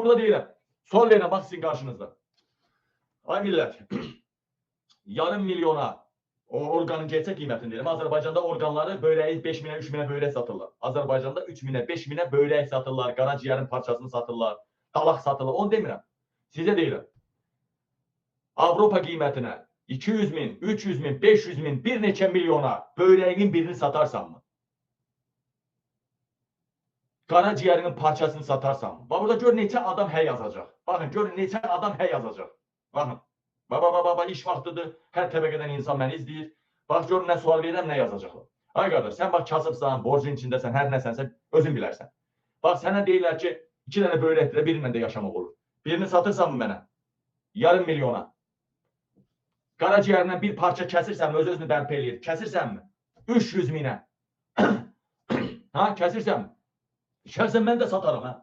burada deyirəm. Sual verirəm, bax sizin qarşınızda. Ay millət, yarım milyona o orqanın gerçək qiymətini deyirəm. Azərbaycanda orqanları böyrəyi 5 minə, 3 minə böyrək satırlar. Azərbaycanda 3 minə, 5 minə böyrək satırlar, qaraciyərin parçasını satırlar, dalaq satırlar. Onu demirəm. Sizə deyirəm. Avropa qiymətinə 200 min, 300 min, 500 min, bir neçə milyona böyrəyin birini satarsanmı? Qaraciyərinin parçasını satarsanmı? Bax, burada gör neçə adam hə yazacaq. Baxın, görün neçə adam hə yazacaq. Baxın. Baba, iş vaxtıdır. Hər təbəqədən insan məni izləyir. Bax, görün nə sual verirəm, nə yazacaqlar. Ay qardaş, sən bax kasıbsan, borcun içindəsən, hər nəsənsə özün bilərsən. Bax, sənə deyirlər ki, 2 dənə böyrəkdirə birinlə də yaşamaq olur. Birini satırsanmı mənə? Yarım milyona. Qaraciyərindən bir parça kəsirsənmi, öz-özünü bərpa eləyir. Kəsirsənmi? 300 minə. Ha, kəsirsənmi? Şəhsən mən də satarım, hə?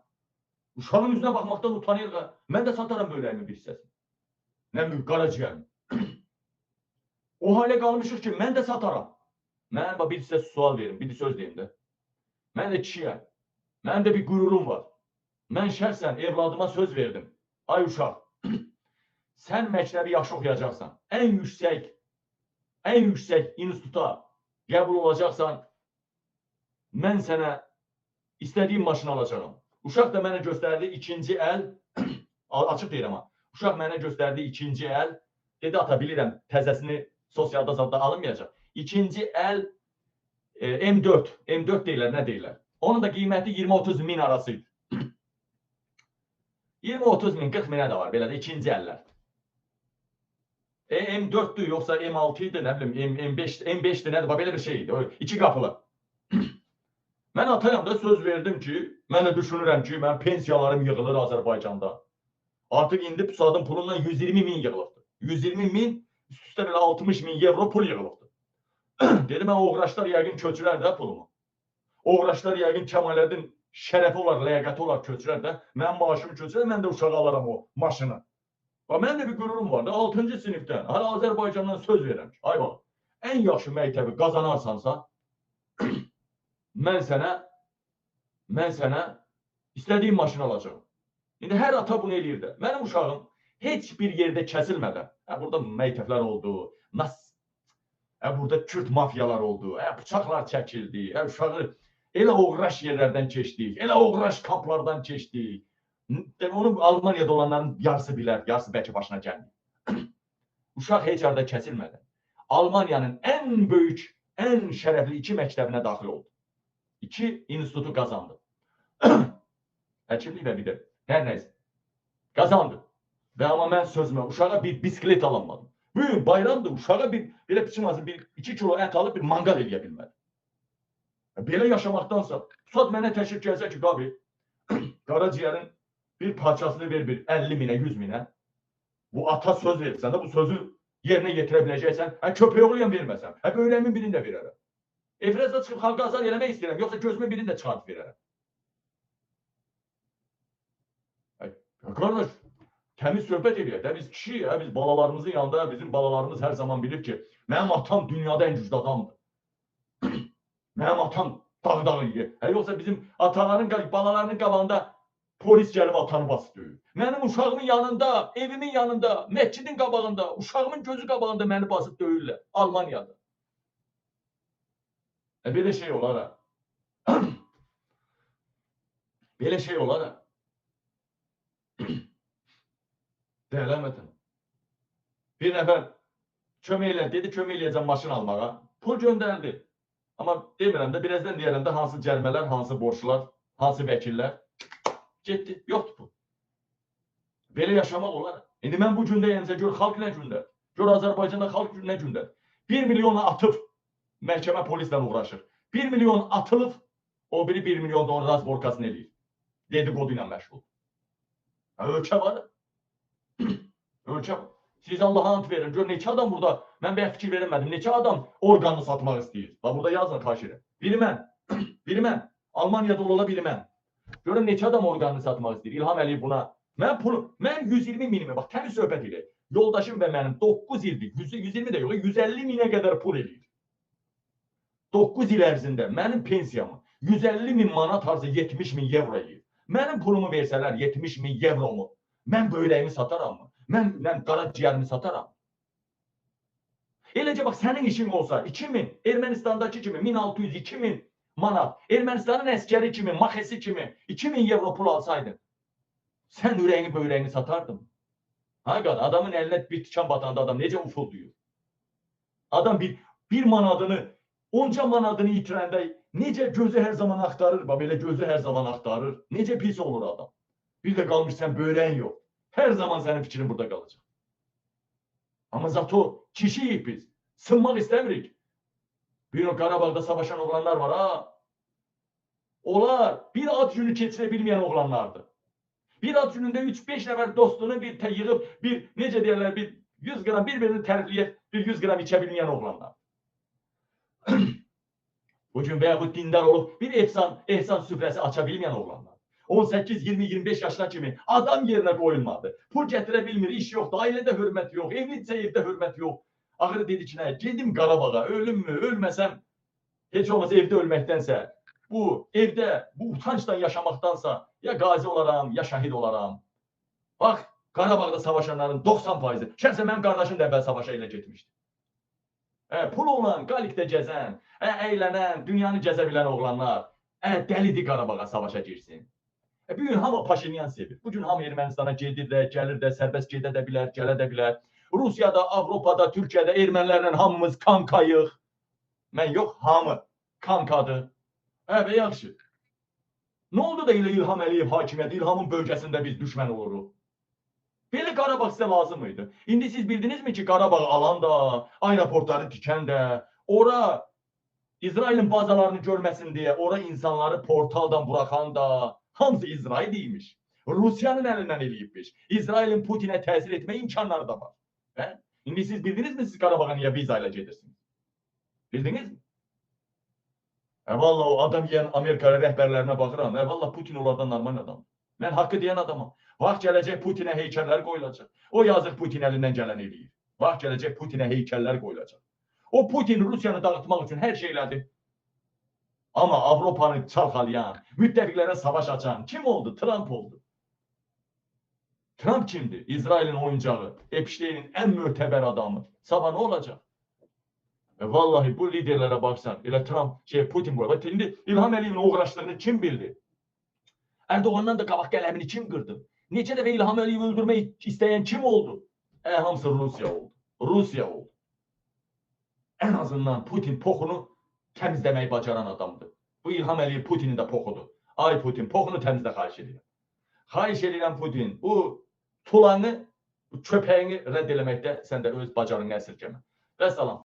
Uşağın üzünə baxmaqdan utanır, mən də satarım böyrəyimi bir hissəsini. Nə mülk, qaraciyərim. O halə qalmışıq ki, mən də sataram. Mən bir sizə sual verim, bir söz deyim də. Mən də kişiyəm. Mənim də bir qürurum var. Mən şəxsən evladıma söz verdim. Ay uşaq, sən məktəbi yaxşı oxuyacaqsan, ən yüksək instituta qəbul olacaqsan, mən sənə istədiyim maşını alacağım. Uşaq da mənə göstərdi ikinci əl, açıq deyirəm ha, uşaq mənə göstərdi ikinci əl, dedi ata bilirəm, təzəsini sosialda zadda alınmayacaq. İkinci əl M4 deyirlər, nə deyirlər? Onun da qiyməti 20-30 min arasıydı. 20-30 min, 40 minə də var, belə də ikinci əllər. M4'dür, yoxsa M6 idi, nə bilim, M5'dir, nədir, belə bir şeydi, iki qapılı. Mən atayam da söz verdim ki, mən də düşünürəm ki, mən pensiyalarım yığılır Azərbaycanda. Artıq indi Pusadın pulundan 120 min yığılıbdır. 120 min, üst-üstə belə 60 min euro pul yığılıbdır. Dedim, mən oğraşlar yəqin köçürər də pulumu. Oğraşlar yəqin Kəmaləddin şərəfi olar, ləyaqəti olar köçürər də. Mən maaşımı köçürər, mən də uşağı alaram o maşını. Mən də bir qürurum var da, 6-cı sinifdən, hala Azərbaycandan söz verirəm ki, ay bax, ən yaxşı məktəbi qazanarsansa, mən sənə istədiyim maşını alacağım. İndi hər ata bunu eləyir də. Mənim uşağım heç bir yerdə kəsilmədən, burada məktəblər oldu, burada Kürt mafiyalar oldu, bıçaqlar çəkildi, uşağı elə oğraş yerlərdən keçdik, elə oğraş kamplardan keçdik. Onu Almaniyada olanların yarısı bilər, yarısı bəlkə başına gəlmir. Uşaq heç yerdə kəsilmədən Almaniyanın ən böyük, ən şərəfli 2 məktəbinə daxil oldu. 2 institutu qazandı. Həkimlik və bir də hər nəysə. Qazandı. Və amma mən sözümə uşağa bir bisiklet alamadım. Bugün bayramdır, uşağa belə biçimazı 2 kilo ət alıb bir mangal eləyə bilmədi. Belə yaşamaqdansa, Pusat mənə təşrif gəlsə ki, qabi, qaraciyərin bir parçasını ver bir 50 minə, 100 minə. Bu ata söz verirsən də bu sözü yerinə yetirə biləcəksən. Köpək oğluyam verməsəm. Böyrəmin birini də verərəm. Efrəzdə çıxıb xalqa azar eləmək istəyirəm. Yoxsa gözümün birini də çıxartıb verərəm. Qardaş, təmiz söhbət eləyək. Biz kişi, biz balalarımızın yanında, bizim balalarımız hər zaman bilir ki, mənim atam dünyada ən güclü adamdır. Mənim atam dağ yiyir. Yoxsa bizim ataların, balalarının qabağında polis gəlib atanı basıb döyür. Mənim uşağımın yanında, evimin yanında, məscidin qabağında, uşağımın gözü qabağında məni basıb döyürlər. Almaniyada. Belə şey olar ha. Belə şey olar ha. Deyələmədin. Bir nəfər kömək elə, dedi kömək eləyəcəm maşın almağa. Pul göndərdi. Amma demirəm də, birazdan deyərəm də hansı cərimələr, hansı borçlar, hansı vəkillər. Getdi, yoxdur bu. Belə yaşamaq olar. İndi mən bu gündə yenicə gör xalq nə gündə. Gör Azərbaycanda xalq nə gündə. 1 milyonu atıb məhkəmə polislə uğraşır. 1 milyon atılıb, o biri 1 milyon da onun razborkasını eləyir. Dedikodu ilə məşğul. Ölkə var. Ölkə var. Siz Allah'a ant verin. Gör neçə adam burada, mən bəyə fikir verəmədim. Neçə adam orqanını satmaq istəyir. Burada yazın xahiş edirəm. Biri mən. Almaniyada ola biri mən. Görün neçə adam orqanını satmaq istəyir. İlham Əliyev buna. Mən 120 minimi, bax təmiz söhbət eləyir. Yoldaşım və mənim 9 ildir, 120 də yox, 150 minə qədər pul eləyir. 9 il ərzində mənim pensiyamı 150 min manat tarzı 70 min euro eləyir. Mənim pulumu versələr 70.000 evromu, mən böyrəyimi sataram mı? Mən qara ciyərimi sataram. Eləcə bax, sənin işin olsa 2000, Ermənistandakı kimi 1600-2000 manat, Ermənistanın əskəri kimi, maxesi kimi 2000 evro pul alsaydın, sən ürəyini, böyrəyini satardın. Həqiqət, adamın əlinə bir tikan batanda adam necə ufulduyur? Adam bir manadını, onca manadını itirəndə necə gözü hər zaman axtarır, belə gözü hər zaman axtarır. Necə pis olur adam. Bir də qalmış sən böyrən yox. Hər zaman sənin fikrin burada qalacaq. Amma zato kişiyik biz. Sınmaq istəmirik. Bir o Qarabağda savaşan oğlanlar var ha. Onlar bir ad günü keçirə bilməyən oğlanlardır. Bir ad günündə 3-5 nəfər dostunu yığıb, necə deyərlər, 100 qram bir-birini tərifləyib, 100 qram içə bilməyən oğlanlar. Bugün veya bu dindar olup bir ehsan süfrəsi aça bilməyən oğlanlar. 18, 20, 25 yaşına kimi adam yerine koyulmadı. Pul gətirə bilmir, iş yoxdur, ailədə hörmət yox, evlidirsə evdə hörmət yox. Ağrı dedi ki, nə, gedim Qarabağa, ölüm mü, ölməsəm, heç olmasa evdə ölməkdənsə, bu evdə, bu utancdan yaşamaqdansa ya qazi olaram, ya şəhid olaram. Bax, Qarabağda savaşanların 90%, şəxsən mənim qardaşım da əvvəl savaşa ilə getmişdi. Pul olan, qalikdə gəzən, əylənən, dünyanı gəzə bilən oğlanlar, dəlidir Qarabağa savaşa girsin. Bugün hamı Paşinyan sevir. Bugün hamı Ermənistana gedir də, gəlir də, sərbəst gedə də bilər, gələ də bilər. Rusiyada, Avropada, Türkiyədə ermənilərlə hamımız kankayıq. Mən yox, hamı kankadır. Və yaxşı. Nə oldu da ilə İlham Əliyev hakimiyyəti, İlhamın bölgəsində biz düşmən oluruq? Belə Qarabağ sizə lazım mıydı? İndi siz bildinizmi ki, Qarabağ alan da, aeroportları tikən də, ora İsrailin bazalarını görməsin deyə, ora insanları portaldan buraxan da, hamısı İsrail deyilmiş. Rusiyanın əlindən eləyibmiş. İsrailin Putinə təsir etmə imkanları da var. İndi siz bildinizmi siz Qarabağa niyə viza ilə gedirsiniz? Bildinizmi? Vallahi o adam yiyən Amerika rəhbərlərinə baxıram. Vallahi Putin onlardan normal adam. Mən haqqı deyən adamım. Vaxt gələcək Putinə heykəllər qoyulacaq. O yazıq Putin əlindən gələn eləyir. Vaxt gələcək Putinə heykəllər qoyulacaq. O Putin Rusiyanı dağıtmaq üçün hər şey elədi. Amma Avropanı çalxalayan, müttəfiqlərə savaş açan kim oldu? Trump oldu. Trump kimdir? İsrailin oyuncağı, Epstein'in ən mötəbər adamı. Sabah nə olacaq? Vallahi bu liderlərə baxsan, elə Trump, Putin bu. İndi İlham Əliyevin uğraşdığını kim bildi? Erdoğan'dan da qabaq qələmini kim qırdı? Neçə dəfə İlham Əliyevi öldürmək istəyən kim oldu? Hamısı Rusiya oldu. Rusiya oldu. En azından Putin poxunu təmizləməyi bacaran adamdır. Bu İlham Əliyev Putinin də poxudur. Ay Putin, poxunu təmizlə xahiş edirəm. Xahiş edirəm Putin, bu tulanı, bu köpəyini rədd eləməkdə sən də öz bacarını əsirgəmə. Və salam.